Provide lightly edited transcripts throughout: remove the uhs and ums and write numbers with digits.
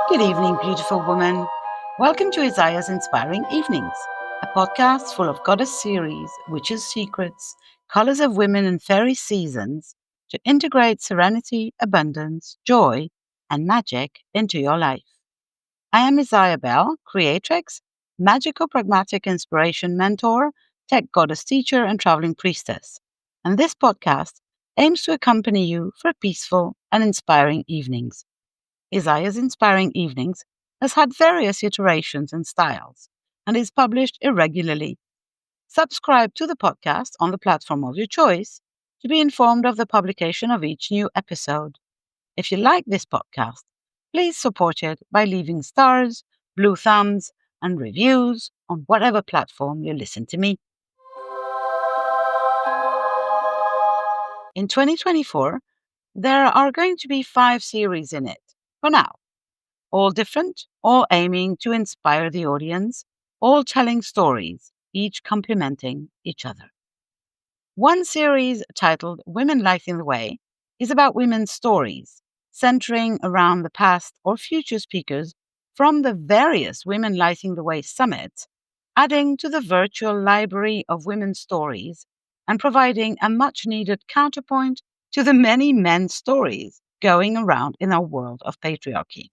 Good evening, beautiful woman. Welcome to Isaya's Inspiring Evenings, a podcast full of goddess series, witches' secrets, colors of women and fairy seasons to integrate serenity, abundance, joy, and magic into your life. I am Isaya Bell, creatrix, magical pragmatic inspiration mentor, tech goddess teacher, and traveling priestess. And this podcast aims to accompany you for peaceful and inspiring evenings. Isaya's Inspiring Evenings has had various iterations and styles and is published irregularly. Subscribe to the podcast on the platform of your choice to be informed of the publication of each new episode. If you like this podcast, please support it by leaving stars, blue thumbs, and reviews on whatever platform you listen to me. In 2024, there are going to be 5 series in it, for now. All different, all aiming to inspire the audience, all telling stories, each complementing each other. One series titled Women Lighting the Way is about women's stories, centering around the past or future speakers from the various Women Lighting the Way summits, adding to the virtual library of women's stories and providing a much-needed counterpoint to the many men's stories going around in our world of patriarchy.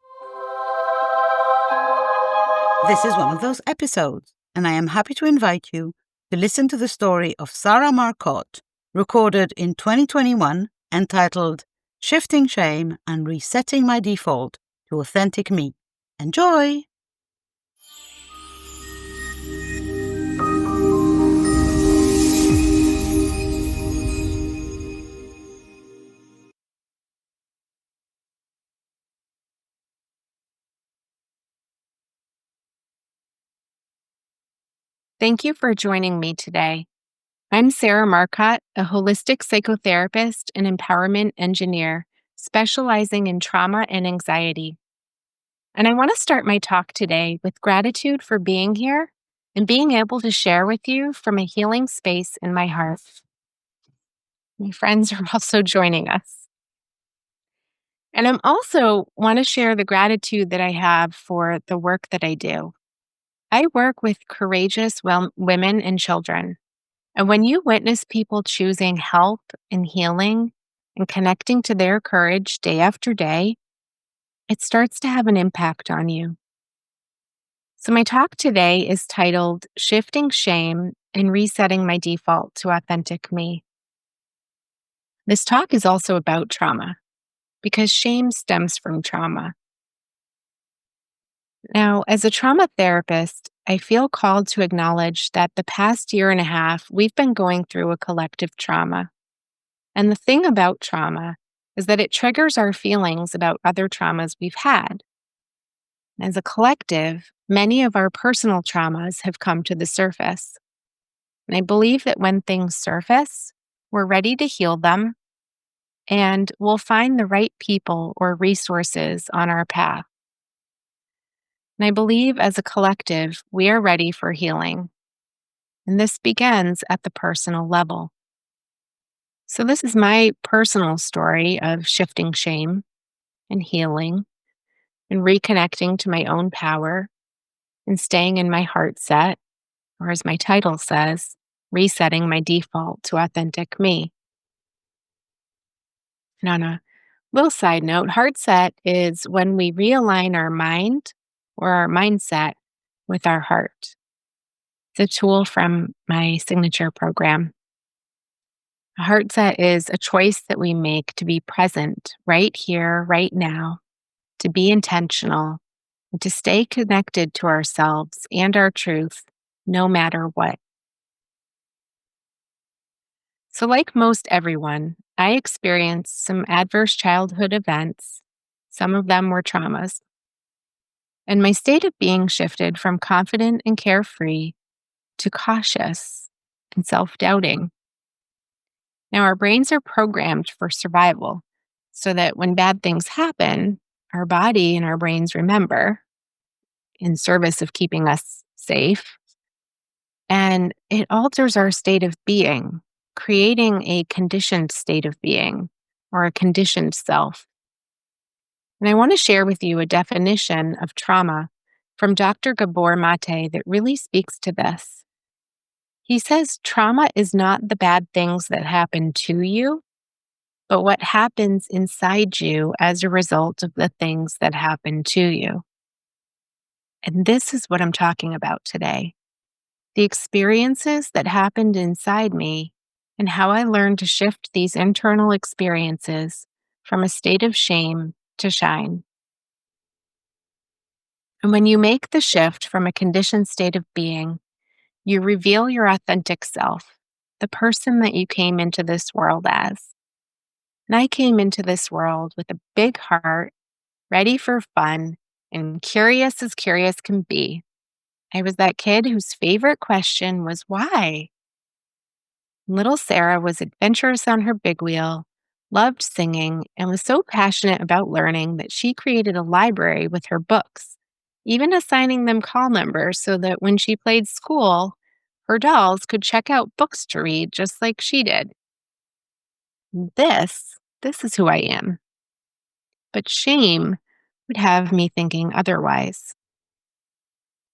This is one of those episodes, and I am happy to invite you to listen to the story of Sarah Marcotte, recorded in 2021, entitled Shifting Shame and Resetting My Default to Authentic Me. Enjoy! Thank you for joining me today. I'm Sarah Marcotte, a holistic psychotherapist and empowerment engineer specializing in trauma and anxiety. And I want to start my talk today with gratitude for being here and being able to share with you from a healing space in my heart. My friends are also joining us. And I'm also want to share the gratitude that I have for the work that I do. I work with courageous women and children. And when you witness people choosing help and healing and connecting to their courage day after day, it starts to have an impact on you. So, my talk today is titled Shifting Shame and Resetting My Default to Authentic Me. This talk is also about trauma because shame stems from trauma. Now, as a trauma therapist, I feel called to acknowledge that the past year and a half, we've been going through a collective trauma. And the thing about trauma is that it triggers our feelings about other traumas we've had. As a collective, many of our personal traumas have come to the surface. And I believe that when things surface, we're ready to heal them and we'll find the right people or resources on our path. And I believe as a collective, we are ready for healing. And this begins at the personal level. So, this is my personal story of shifting shame and healing and reconnecting to my own power and staying in my heart set, or as my title says, resetting my default to authentic me. And on a little side note, heart set is when we realign our mind or our mindset with our heart. It's a tool from my signature program. A heart set is a choice that we make to be present right here, right now, to be intentional, and to stay connected to ourselves and our truth no matter what. So, like most everyone, I experienced some adverse childhood events. Some of them were traumas. And my state of being shifted from confident and carefree to cautious and self-doubting. Now, our brains are programmed for survival so that when bad things happen, our body and our brains remember in service of keeping us safe. And it alters our state of being, creating a conditioned state of being or a conditioned self. And I want to share with you a definition of trauma from Dr. Gabor Mate that really speaks to this. He says trauma is not the bad things that happen to you, but what happens inside you as a result of the things that happen to you. And this is what I'm talking about today: the experiences that happened inside me and how I learned to shift these internal experiences from a state of shame to shine. And when you make the shift from a conditioned state of being, you reveal your authentic self, the person that you came into this world as. And I came into this world with a big heart, ready for fun, and curious as curious can be. I was that kid whose favorite question was why? Little Sarah was adventurous on her big wheel, loved singing, and was so passionate about learning that she created a library with her books, even assigning them call numbers so that when she played school, her dolls could check out books to read just like she did. This is who I am. But shame would have me thinking otherwise.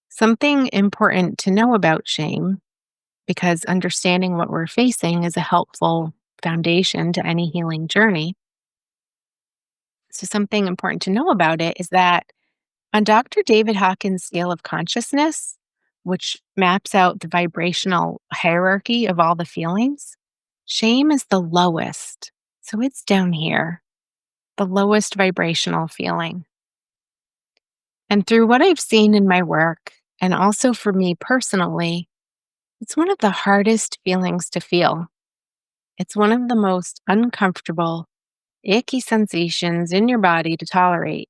Something important to know about shame, because understanding what we're facing is a helpful foundation to any healing journey. So, something important to know about it is that on Dr. David Hawkins' scale of consciousness, which maps out the vibrational hierarchy of all the feelings, shame is the lowest. So, it's down here, the lowest vibrational feeling. And through what I've seen in my work, and also for me personally, it's one of the hardest feelings to feel. It's one of the most uncomfortable, icky sensations in your body to tolerate.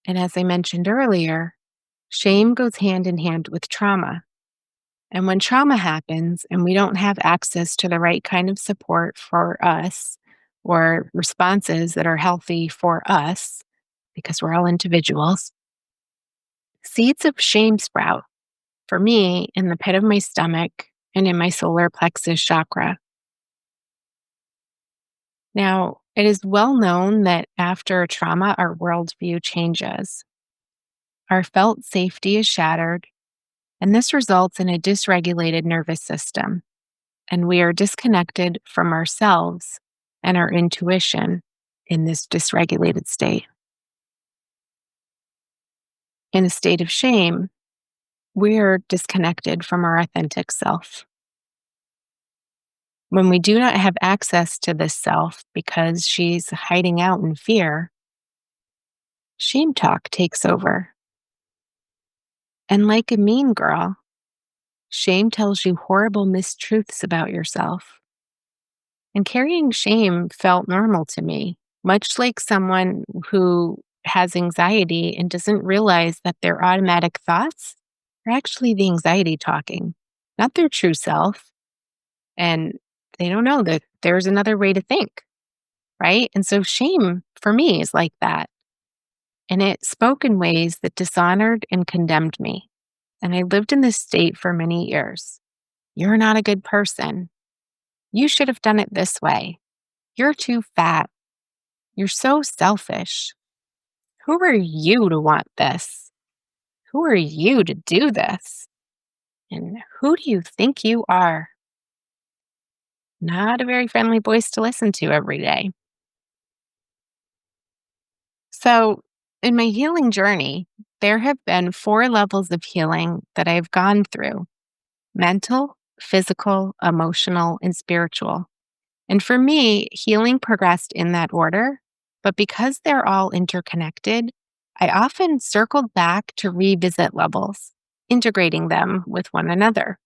And as I mentioned earlier, shame goes hand in hand with trauma. And when trauma happens and we don't have access to the right kind of support for us or responses that are healthy for us, because we're all individuals, seeds of shame sprout for me in the pit of my stomach and in my solar plexus chakra. Now, it is well known that after trauma, our worldview changes. Our felt safety is shattered, and this results in a dysregulated nervous system. And we are disconnected from ourselves and our intuition in this dysregulated state. In a state of shame, we are disconnected from our authentic self. When we do not have access to this self because she's hiding out in fear, shame talk takes over. And like a mean girl, shame tells you horrible mistruths about yourself. And carrying shame felt normal to me, much like someone who has anxiety and doesn't realize that their automatic thoughts are actually the anxiety talking, not their true self. And they don't know that there's another way to think, right? And so shame for me is like that. And it spoke in ways that dishonored and condemned me. And I lived in this state for many years. You're not a good person. You should have done it this way. You're too fat. You're so selfish. Who are you to want this? Who are you to do this? And who do you think you are? Not a very friendly voice to listen to every day. So, in my healing journey, there have been 4 levels of healing that I've gone through: mental, physical, emotional, and spiritual. And for me, healing progressed in that order. But because they're all interconnected, I often circled back to revisit levels, integrating them with one another.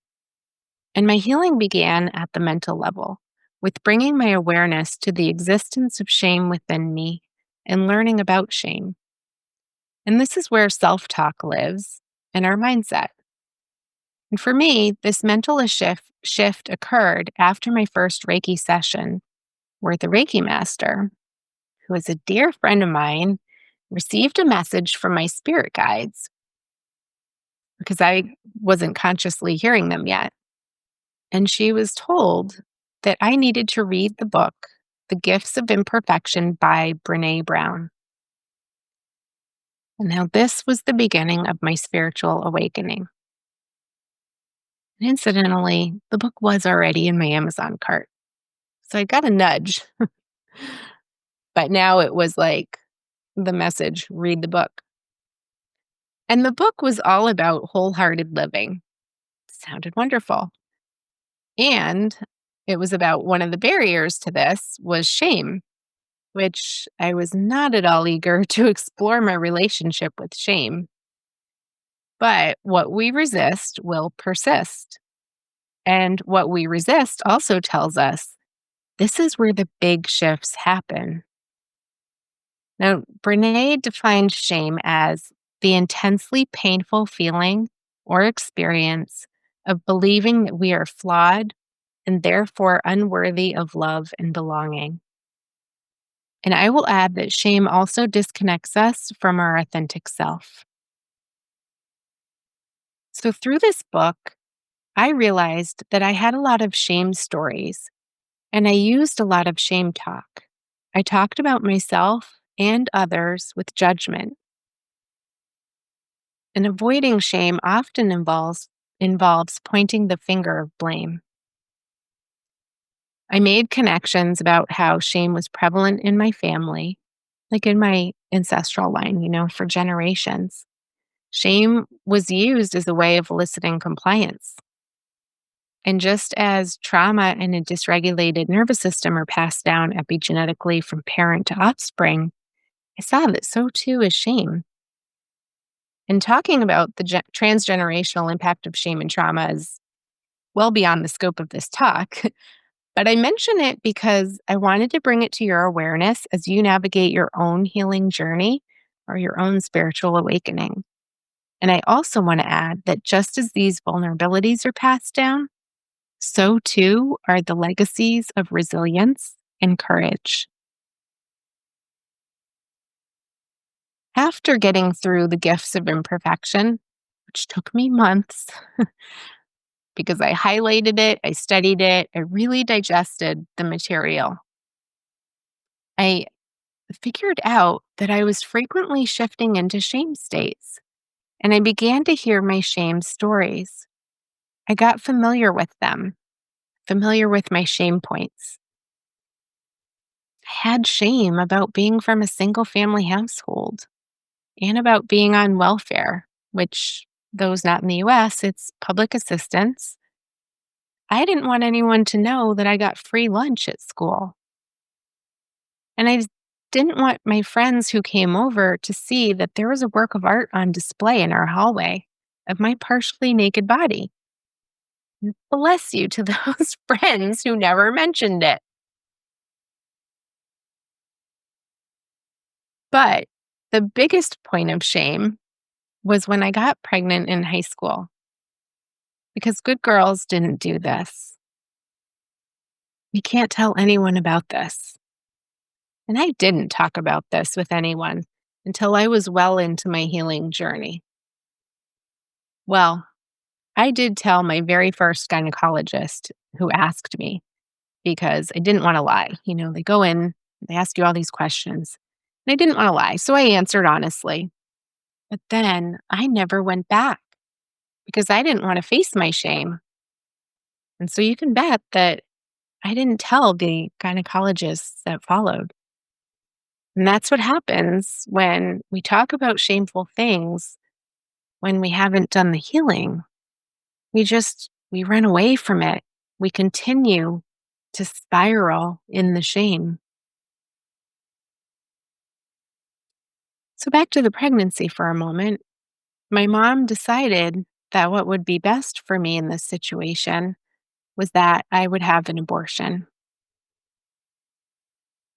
And my healing began at the mental level, with bringing my awareness to the existence of shame within me and learning about shame. And this is where self talk lives and our mindset. And for me, this mental shift occurred after my first Reiki session, where the Reiki master, who is a dear friend of mine, received a message from my spirit guides because I wasn't consciously hearing them yet. And she was told that I needed to read the book, The Gifts of Imperfection by Brene Brown. Now, this was the beginning of my spiritual awakening. And incidentally, the book was already in my Amazon cart. So I got a nudge, but now it was like the message read the book. And the book was all about wholehearted living. Sounded wonderful. And it was about one of the barriers to this was shame, which I was not at all eager to explore my relationship with shame. But what we resist will persist. And what we resist also tells us this is where the big shifts happen. Now, Brene defined shame as the intensely painful feeling or experience of believing that we are flawed and therefore unworthy of love and belonging. And I will add that shame also disconnects us from our authentic self. So, through this book, I realized that I had a lot of shame stories and I used a lot of shame talk. I talked about myself and others with judgment. And avoiding shame often involves pointing the finger of blame. I made connections about how shame was prevalent in my family, like in my ancestral line, for generations. Shame was used as a way of eliciting compliance. And just as trauma and a dysregulated nervous system are passed down epigenetically from parent to offspring, I saw that so too is shame. And talking about the transgenerational impact of shame and trauma is well beyond the scope of this talk. But I mention it because I wanted to bring it to your awareness as you navigate your own healing journey or your own spiritual awakening. And I also want to add that just as these vulnerabilities are passed down, so too are the legacies of resilience and courage. After getting through the gifts of imperfection, which took me months because I highlighted it, I studied it, I really digested the material. I figured out that I was frequently shifting into shame states, and I began to hear my shame stories. I got familiar with them, familiar with my shame points. I had shame about being from a single family household and about being on welfare, which, those not in the US, it's public assistance. I didn't want anyone to know that I got free lunch at school. And I didn't want my friends who came over to see that there was a work of art on display in our hallway of my partially naked body. Bless you to those friends who never mentioned it. But the biggest point of shame was when I got pregnant in high school because good girls didn't do this. You can't tell anyone about this. And I didn't talk about this with anyone until I was well into my healing journey. Well, I did tell my very first gynecologist who asked me because I didn't want to lie. They go in, they ask you all these questions, and I didn't want to lie. So I answered honestly. But then I never went back because I didn't want to face my shame. And so you can bet that I didn't tell the gynecologists that followed. And that's what happens when we talk about shameful things when we haven't done the healing. We run away from it. We continue to spiral in the shame. So back to the pregnancy for a moment. My mom decided that what would be best for me in this situation was that I would have an abortion.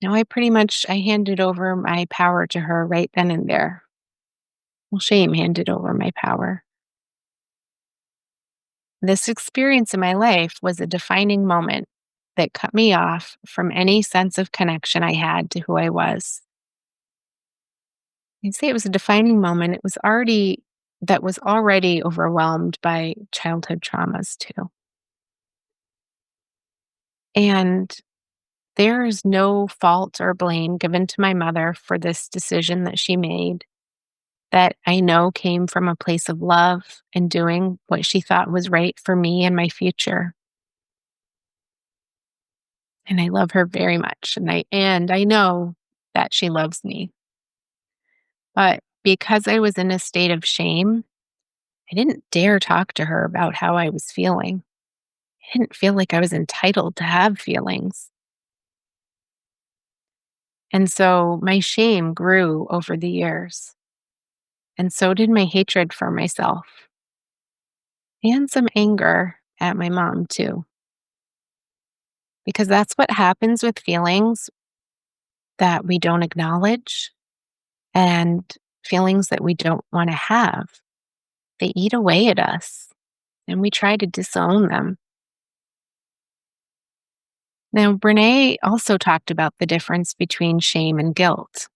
Now I handed over my power to her right then and there. Well, shame handed over my power. This experience in my life was a defining moment that cut me off from any sense of connection I had to who I was. I'd say it was a defining moment. That was already overwhelmed by childhood traumas too. And there is no fault or blame given to my mother for this decision that she made that I know came from a place of love and doing what she thought was right for me and my future. And I love her very much. And I know that she loves me. But because I was in a state of shame, I didn't dare talk to her about how I was feeling. I didn't feel like I was entitled to have feelings. And so my shame grew over the years. And so did my hatred for myself and some anger at my mom, too. Because that's what happens with feelings that we don't acknowledge and feelings that we don't want to have. They eat away at us and we try to disown them. Now, Brene also talked about the difference between shame and guilt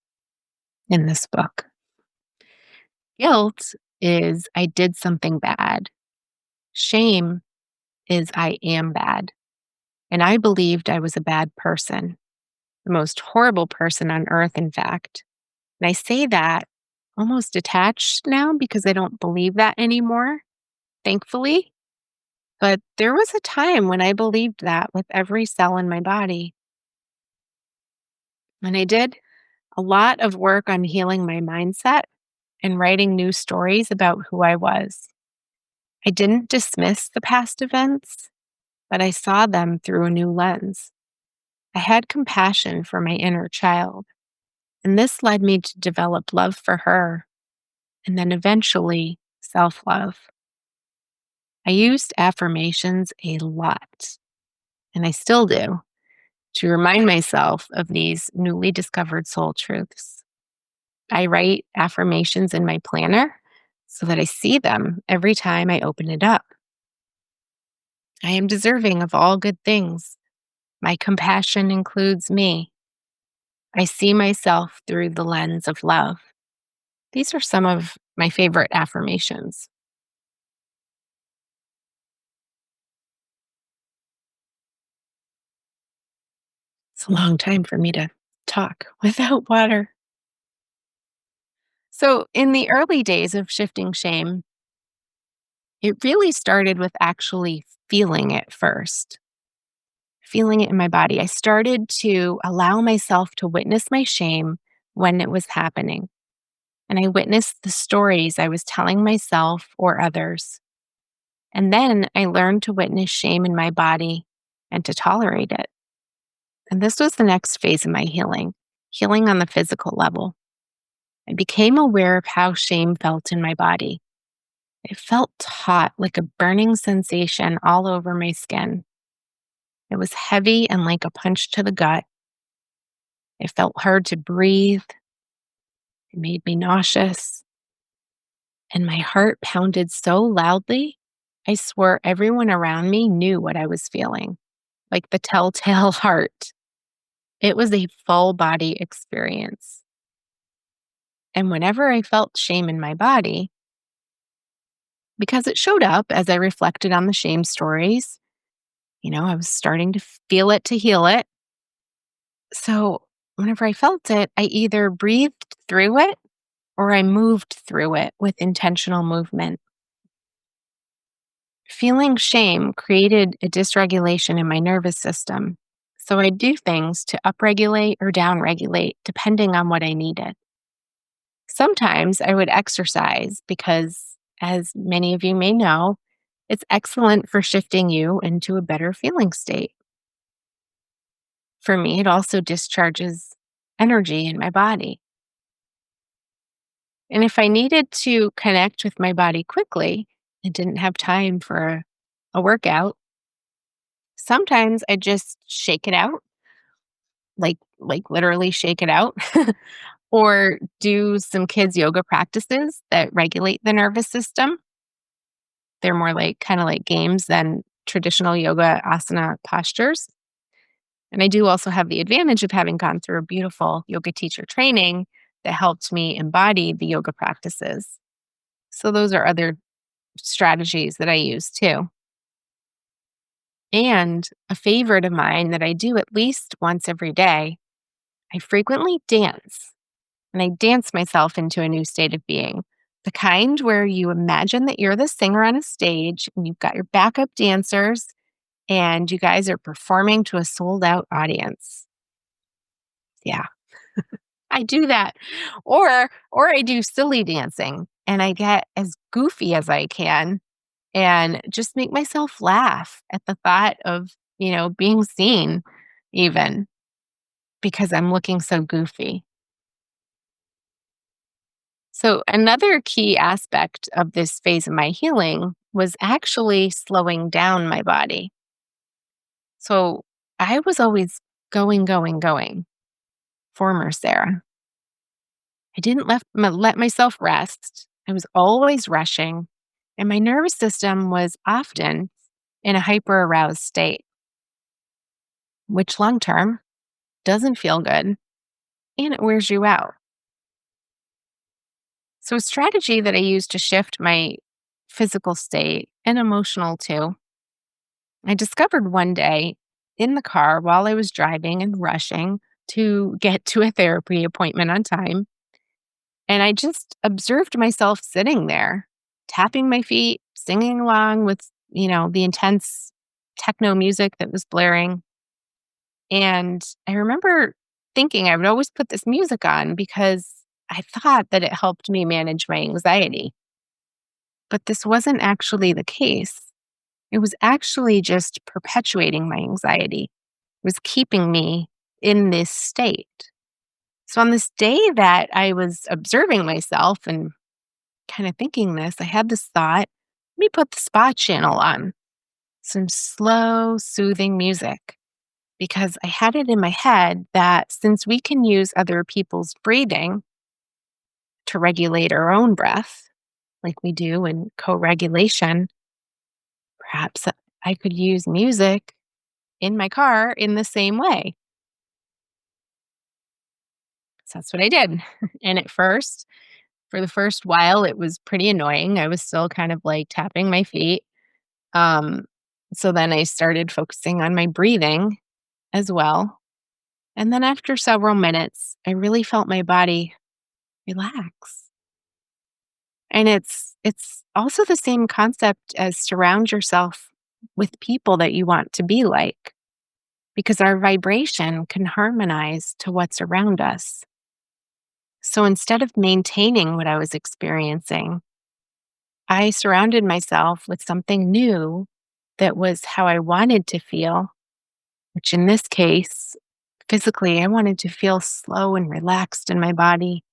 in this book. Guilt is I did something bad. Shame is I am bad. And I believed I was a bad person, the most horrible person on earth, in fact. And I say that almost detached now because I don't believe that anymore, thankfully. But there was a time when I believed that with every cell in my body. And I did a lot of work on healing my mindset and writing new stories about who I was. I didn't dismiss the past events, but I saw them through a new lens. I had compassion for my inner child, and this led me to develop love for her and then eventually self love. I used affirmations a lot, and I still do, to remind myself of these newly discovered soul truths. I write affirmations in my planner so that I see them every time I open it up. I am deserving of all good things. My compassion includes me. I see myself through the lens of love. These are some of my favorite affirmations. It's a long time for me to talk without water. So, in the early days of shifting shame, it really started with actually feeling it first, feeling it in my body. I started to allow myself to witness my shame when it was happening. And I witnessed the stories I was telling myself or others. And then I learned to witness shame in my body and to tolerate it. And this was the next phase of my healing, healing on the physical level. I became aware of how shame felt in my body. It felt hot, like a burning sensation all over my skin. It was heavy and like a punch to the gut. It felt hard to breathe. It made me nauseous. And my heart pounded so loudly, I swore everyone around me knew what I was feeling, like the telltale heart. It was a full body experience. And whenever I felt shame in my body, because it showed up as I reflected on the shame stories, I was starting to feel it to heal it. So whenever I felt it, I either breathed through it or I moved through it with intentional movement. Feeling shame created a dysregulation in my nervous system. So I do things to upregulate or downregulate depending on what I needed. Sometimes I would exercise because, as many of you may know, it's excellent for shifting you into a better feeling state. For me, it also discharges energy in my body. And if I needed to connect with my body quickly and didn't have time for a workout, sometimes I just shake it out, like literally shake it out, or do some kids yoga practices that regulate the nervous system. They're more like kind of like games than traditional yoga asana postures. And I do also have the advantage of having gone through a beautiful yoga teacher training that helped me embody the yoga practices. So those are other strategies that I use too. And a favorite of mine that I do at least once every day, I frequently dance. and I dance myself into a new state of being. The kind where you imagine that you're the singer on a stage and you've got your backup dancers and you guys are performing to a sold out audience. Yeah, I do that. Or I do silly dancing and I get as goofy as I can and just make myself laugh at the thought of, being seen even because I'm looking so goofy. So, another key aspect of this phase of my healing was actually slowing down my body. So, I was always going, going, going, former Sarah. I didn't let myself rest. I was always rushing, and my nervous system was often in a hyper aroused state, which long term doesn't feel good and it wears you out. So, a strategy that I use to shift my physical state and emotional too, I discovered one day in the car while I was driving and rushing to get to a therapy appointment on time. And I just observed myself sitting there, tapping my feet, singing along with, the intense techno music that was blaring. And I remember thinking I would always put this music on because I thought that it helped me manage my anxiety. But this wasn't actually the case. It was actually just perpetuating my anxiety. It was keeping me in this state. So on this day that I was observing myself and kind of thinking this, I had this thought, let me put the spa channel on, some slow, soothing music. Because I had it in my head that since we can use other people's breathing to regulate our own breath, like we do in co regulation, perhaps I could use music in my car in the same way. So that's what I did. And at first, for the first while, it was pretty annoying. I was still kind of like tapping my feet. Um, so then I started focusing on my breathing as well. And then after several minutes, I really felt my body relax. And it's also the same concept as surround yourself with people that you want to be like because our vibration can harmonize to what's around us. So instead of maintaining what I was experiencing, I surrounded myself with something new that was how I wanted to feel, which in this case, physically, I wanted to feel slow and relaxed in my body.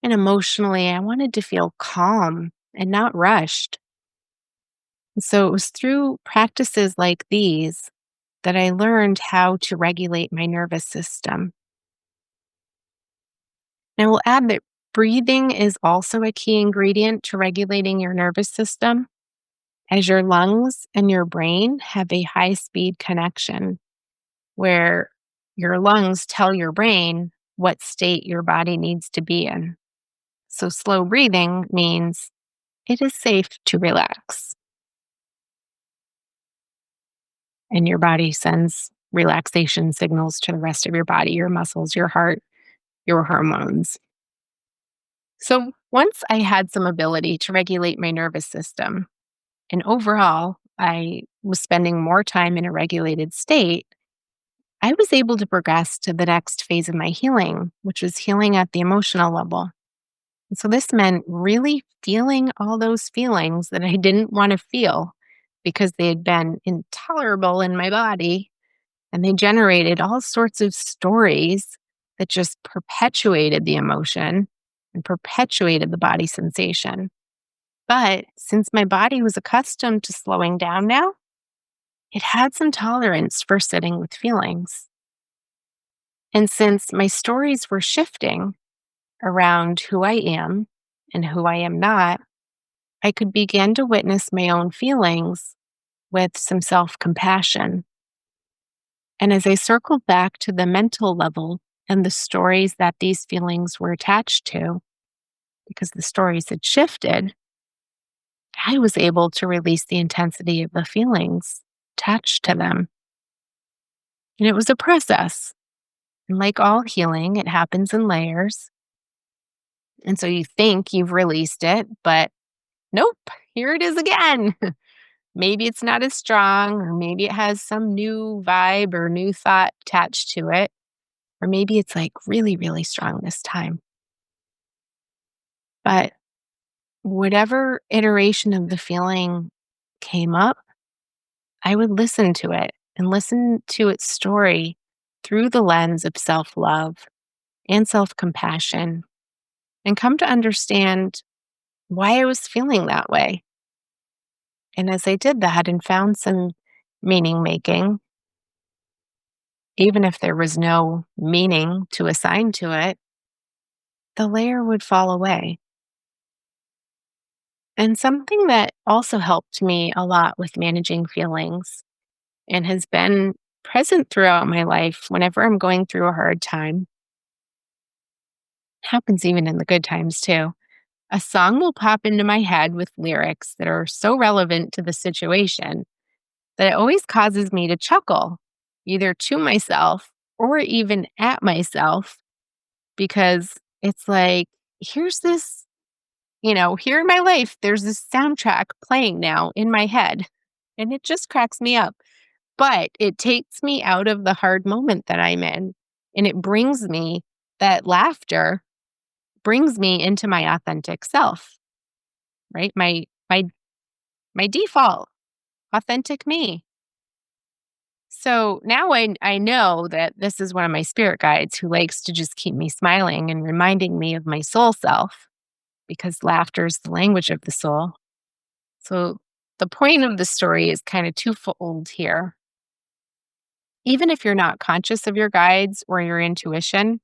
And emotionally, I wanted to feel calm and not rushed. And so it was through practices like these that I learned how to regulate my nervous system. And I will add that breathing is also a key ingredient to regulating your nervous system, as your lungs and your brain have a high speed connection where your lungs tell your brain what state your body needs to be in. So, slow breathing means it is safe to relax. And your body sends relaxation signals to the rest of your body, your muscles, your heart, your hormones. So once I had some ability to regulate my nervous system, and overall, I was spending more time in a regulated state, I was able to progress to the next phase of my healing, which was healing at the emotional level. And so this meant really feeling all those feelings that I didn't want to feel because they had been intolerable in my body. And they generated all sorts of stories that just perpetuated the emotion and perpetuated the body sensation. But since my body was accustomed to slowing down now, it had some tolerance for sitting with feelings. And since my stories were shifting around who I am and who I am not, I could begin to witness my own feelings with some self compassion. And as I circled back to the mental level and the stories that these feelings were attached to, because the stories had shifted, I was able to release the intensity of the feelings attached to them. And it was a process. And like all healing, it happens in layers. And so you think you've released it, but nope, here it is again. Maybe it's not as strong, or maybe it has some new vibe or new thought attached to it, or maybe it's like really, really strong this time. But whatever iteration of the feeling came up, I would listen to it and listen to its story through the lens of self love and self compassion and come to understand why I was feeling that way. And as I did that and found some meaning making, even if there was no meaning to assign to it, the layer would fall away. And something that also helped me a lot with managing feelings and has been present throughout my life whenever I'm going through a hard time, happens even in the good times too. A song will pop into my head with lyrics that are so relevant to the situation that it always causes me to chuckle, either to myself or even at myself, because it's like, here's this, here in my life, there's this soundtrack playing now in my head, and it just cracks me up. But it takes me out of the hard moment that I'm in, and it brings me that laughter, brings me into my authentic self, right? My default, authentic me. So now I know that this is one of my spirit guides who likes to just keep me smiling and reminding me of my soul self, because laughter is the language of the soul. So the point of the story is kind of twofold here. Even if you're not conscious of your guides or your intuition,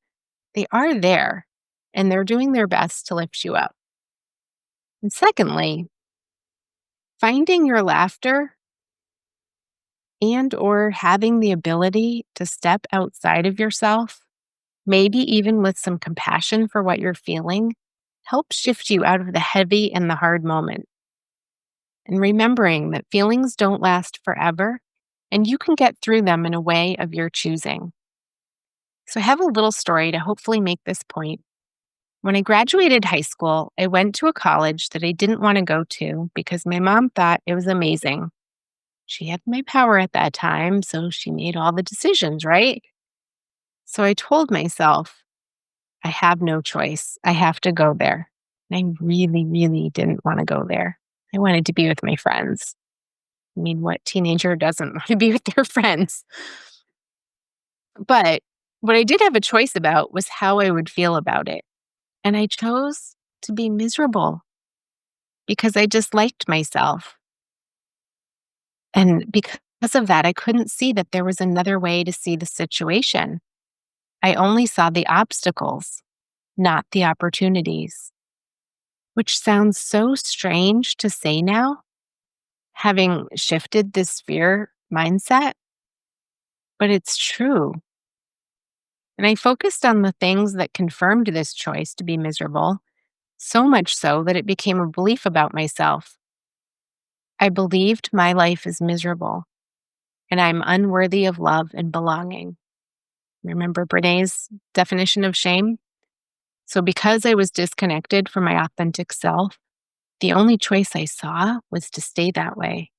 they are there and they're doing their best to lift you up. And secondly, finding your laughter and or having the ability to step outside of yourself, maybe even with some compassion for what you're feeling, helps shift you out of the heavy and the hard moment. And remembering that feelings don't last forever and you can get through them in a way of your choosing. So I have a little story to hopefully make this point. When I graduated high school, I went to a college that I didn't want to go to because my mom thought it was amazing. She had my power at that time, so she made all the decisions, right? So I told myself, I have no choice. I have to go there. And I really, really didn't want to go there. I wanted to be with my friends. I mean, what teenager doesn't want to be with their friends? But what I did have a choice about was how I would feel about it. And I chose to be miserable because I disliked myself. And because of that, I couldn't see that there was another way to see the situation. I only saw the obstacles, not the opportunities, which sounds so strange to say now, having shifted this fear mindset, but it's true. And I focused on the things that confirmed this choice to be miserable, so much so that it became a belief about myself. I believed my life is miserable and I'm unworthy of love and belonging. Remember Brené's definition of shame? So, because I was disconnected from my authentic self, the only choice I saw was to stay that way.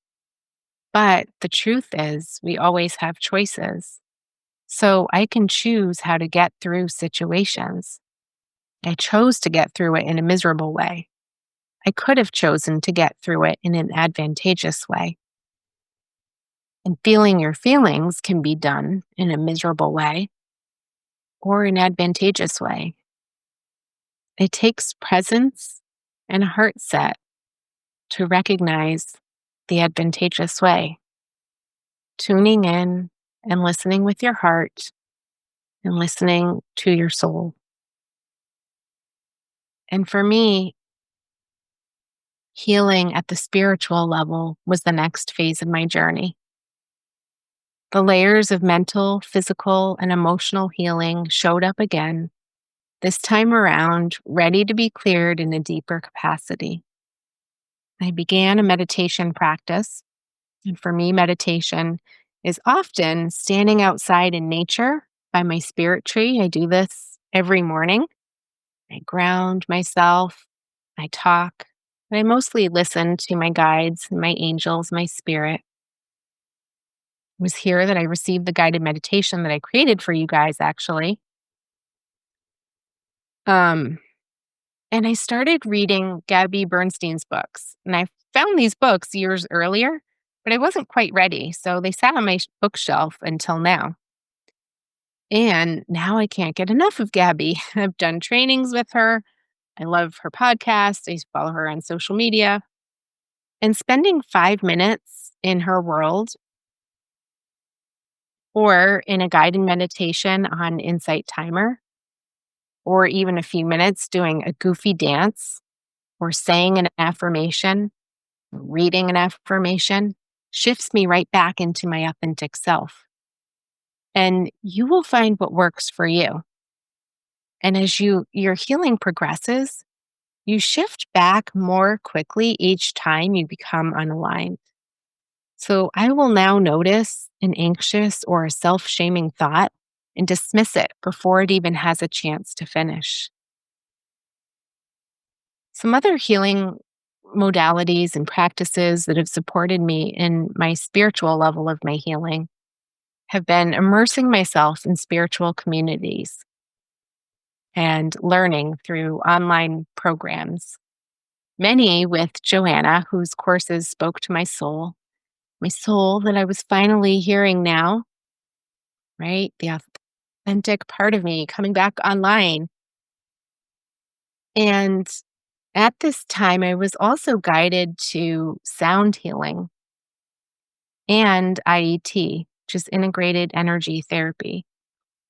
But the truth is, we always have choices. So, I can choose how to get through situations. I chose to get through it in a miserable way. I could have chosen to get through it in an advantageous way. And feeling your feelings can be done in a miserable way or an advantageous way. It takes presence and a heart set to recognize the advantageous way, tuning in and listening with your heart and listening to your soul. And for me, healing at the spiritual level was the next phase of my journey. The layers of mental, physical, and emotional healing showed up again, this time around, ready to be cleared in a deeper capacity. I began a meditation practice. And for me, meditation is often standing outside in nature by my spirit tree. I do this every morning. I ground myself, I talk, and I mostly listen to my guides, my angels, my spirit. It was here that I received the guided meditation that I created for you guys, actually. Um, and I started reading Gabby Bernstein's books. And I found these books years earlier, but I wasn't quite ready. So they sat on my bookshelf until now. And now I can't get enough of Gabby. I've done trainings with her. I love her podcast. I follow her on social media. And spending 5 minutes in her world or in a guided meditation on Insight Timer, or even a few minutes doing a goofy dance or saying an affirmation, reading an affirmation, shifts me right back into my authentic self. And you will find what works for you. And as your healing progresses, you shift back more quickly each time you become unaligned. So I will now notice an anxious or a self shaming thought and dismiss it before it even has a chance to finish. Some other healing modalities and practices that have supported me in my spiritual level of my healing have been immersing myself in spiritual communities and learning through online programs. Many with Joanna, whose courses spoke to my soul that I was finally hearing now, right? The authentic part of me coming back online. And at this time, I was also guided to sound healing and IET, which is integrated energy therapy,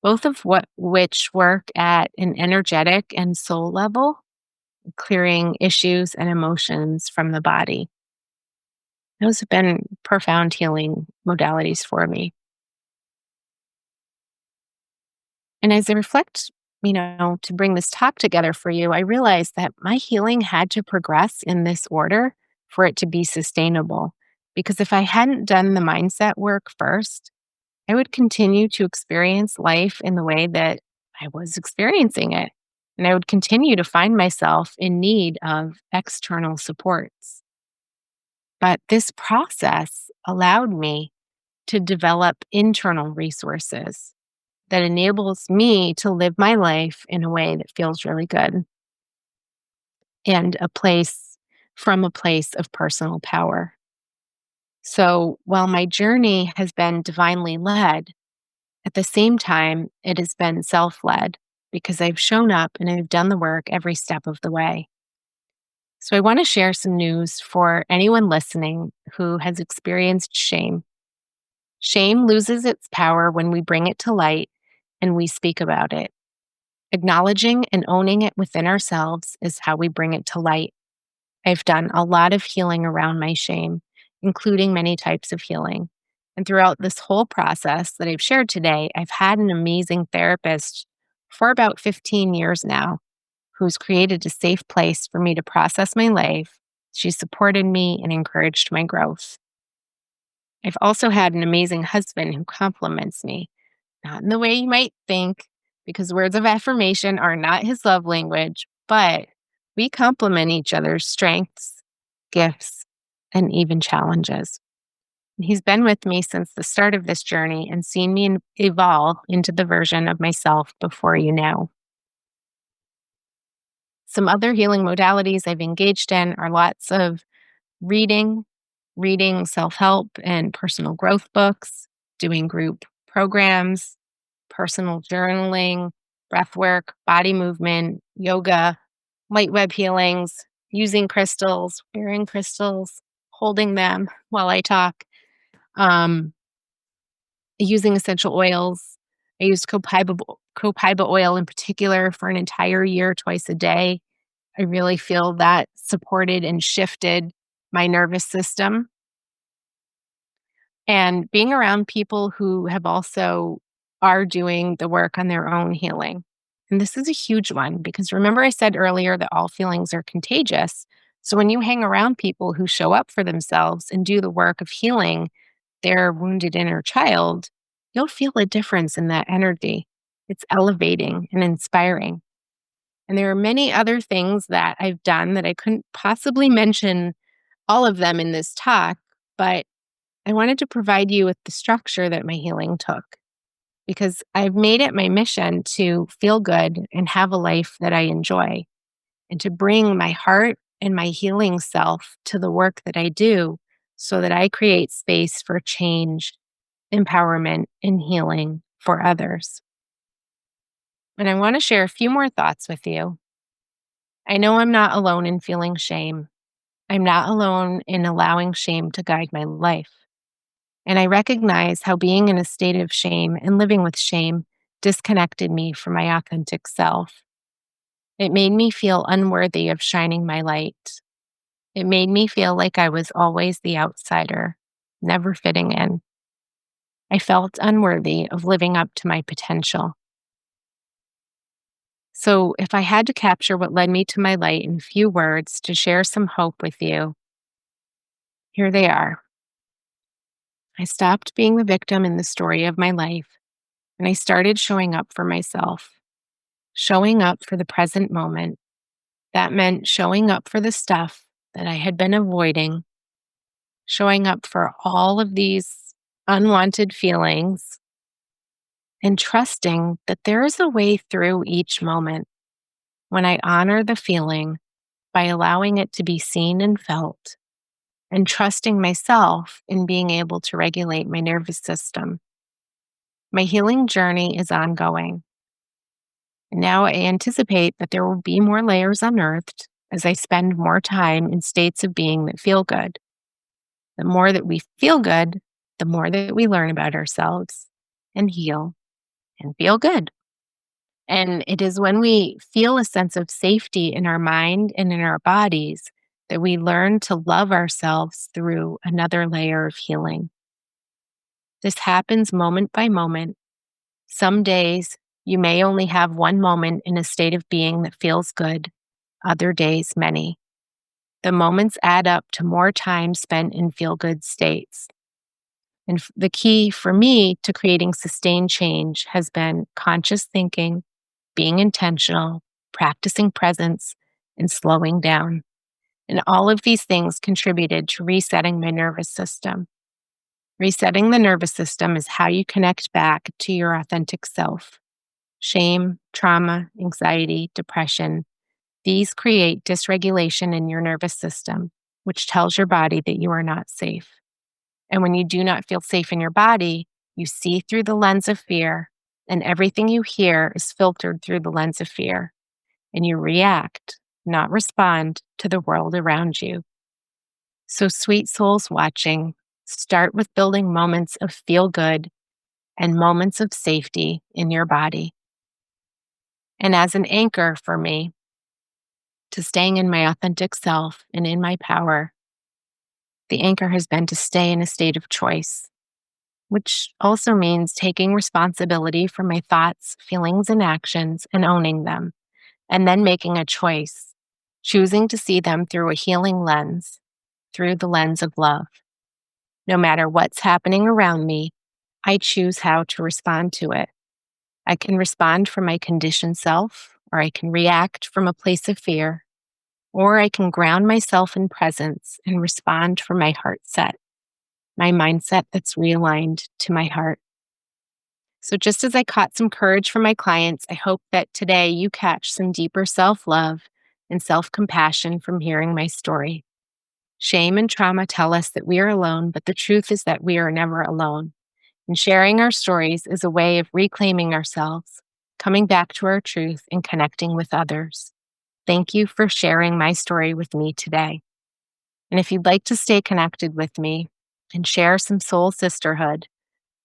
both of which work at an energetic and soul level, clearing issues and emotions from the body. Those have been profound healing modalities for me. And as I reflect, to bring this talk together for you, I realized that my healing had to progress in this order for it to be sustainable. Because if I hadn't done the mindset work first, I would continue to experience life in the way that I was experiencing it. And I would continue to find myself in need of external supports. But this process allowed me to develop internal resources that enables me to live my life in a way that feels really good and from a place of personal power. So while my journey has been divinely led, at the same time, it has been self led because I've shown up and I've done the work every step of the way. So I want to share some news for anyone listening who has experienced shame. Shame loses its power when we bring it to light and we speak about it. Acknowledging and owning it within ourselves is how we bring it to light. I've done a lot of healing around my shame, including many types of healing. And throughout this whole process that I've shared today, I've had an amazing therapist for about 15 years now who's created a safe place for me to process my life. She supported me and encouraged my growth. I've also had an amazing husband who compliments me, not in the way you might think, because words of affirmation are not his love language, but we complement each other's strengths, gifts, and even challenges. He's been with me since the start of this journey and seen me evolve into the version of myself before you know. Some other healing modalities I've engaged in are lots of reading, reading self help and personal growth books, doing group programs, personal journaling, breath work, body movement, yoga, light web healings, using crystals, wearing crystals, holding them while I talk, um, using essential oils. I used copaiba oil in particular for an entire year, twice a day. I really feel that supported and shifted my nervous system. And being around people who have also are doing the work on their own healing. And this is a huge one because remember I said earlier that all feelings are contagious. So when you hang around people who show up for themselves and do the work of healing their wounded inner child, you'll feel a difference in that energy. It's elevating and inspiring. And there are many other things that I've done that I couldn't possibly mention all of them in this talk, but I wanted to provide you with the structure that my healing took because I've made it my mission to feel good and have a life that I enjoy and to bring my heart and my healing self to the work that I do so that I create space for change, empowerment, and healing for others. And I want to share a few more thoughts with you. I know I'm not alone in feeling shame. I'm not alone in allowing shame to guide my life. And I recognize how being in a state of shame and living with shame disconnected me from my authentic self. It made me feel unworthy of shining my light. It made me feel like I was always the outsider, never fitting in. I felt unworthy of living up to my potential. So, if I had to capture what led me to my light in a few words to share some hope with you, here they are. I stopped being the victim in the story of my life, and I started showing up for myself, showing up for the present moment. That meant showing up for the stuff that I had been avoiding, showing up for all of these unwanted feelings, and trusting that there is a way through each moment when I honor the feeling by allowing it to be seen and felt, and trusting myself in being able to regulate my nervous system. My healing journey is ongoing. And now I anticipate that there will be more layers unearthed as I spend more time in states of being that feel good. The more that we feel good, the more that we learn about ourselves and heal and feel good. And it is when we feel a sense of safety in our mind and in our bodies that we learn to love ourselves through another layer of healing. This happens moment by moment. Some days you may only have one moment in a state of being that feels good, other days, many. The moments add up to more time spent in feel good states. And the key for me to creating sustained change has been conscious thinking, being intentional, practicing presence, and slowing down. And all of these things contributed to resetting my nervous system. Resetting the nervous system is how you connect back to your authentic self. Shame, trauma, anxiety, depression, these create dysregulation in your nervous system, which tells your body that you are not safe. And when you do not feel safe in your body, you see through the lens of fear, and everything you hear is filtered through the lens of fear. And you react, not respond to the world around you. So, sweet souls watching, start with building moments of feel good and moments of safety in your body. And as an anchor for me to staying in my authentic self and in my power, the anchor has been to stay in a state of choice, which also means taking responsibility for my thoughts, feelings, and actions and owning them, and then making a choice, choosing to see them through a healing lens, through the lens of love. No matter what's happening around me, I choose how to respond to it. I can respond from my conditioned self, or I can react from a place of fear, or I can ground myself in presence and respond from my heart set, my mindset that's realigned to my heart. So, just as I caught some courage from my clients, I hope that today you catch some deeper self love and self compassion from hearing my story. Shame and trauma tell us that we are alone, but the truth is that we are never alone. And sharing our stories is a way of reclaiming ourselves, coming back to our truth, and connecting with others. Thank you for sharing my story with me today. And if you'd like to stay connected with me and share some soul sisterhood,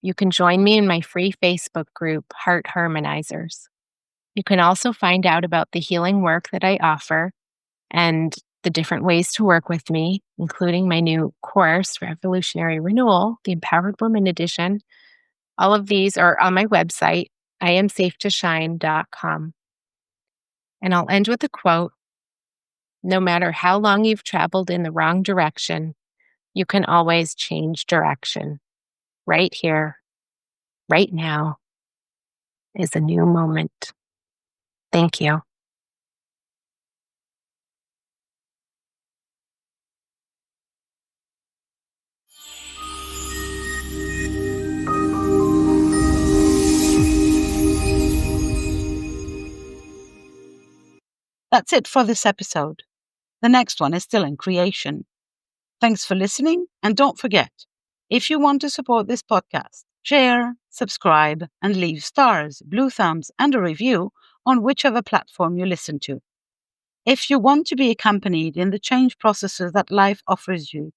you can join me in my free Facebook group, Heart Harmonizers. You can also find out about the healing work that I offer and the different ways to work with me, including my new course, Revolutionary Renewal, the Empowered Woman Edition. All of these are on my website, iamsafetoshine.com. And I'll end with a quote. No matter how long you've traveled in the wrong direction, you can always change direction. Right here, right now is a new moment. Thank you. That's it for this episode. The next one is still in creation. Thanks for listening, and don't forget, if you want to support this podcast, share, subscribe, and leave stars, blue thumbs, and a review on whichever platform you listen to. If you want to be accompanied in the change processes that life offers you,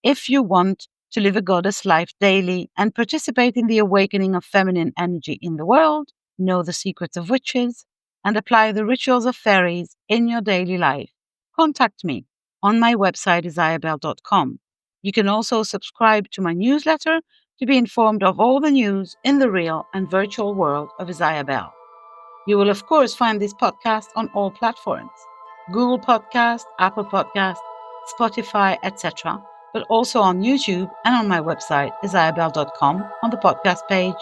if you want to live a goddess life daily and participate in the awakening of feminine energy in the world, know the secrets of witches, and apply the rituals of fairies in your daily life, contact me on my website, isayabel.com. You can also subscribe to my newsletter to be informed of all the news in the real and virtual world of Isaya. You will, of course, find this podcast on all platforms: Google Podcast, Apple Podcast, Spotify, etc., but also on YouTube and on my website, isayabel.com, on the podcast page,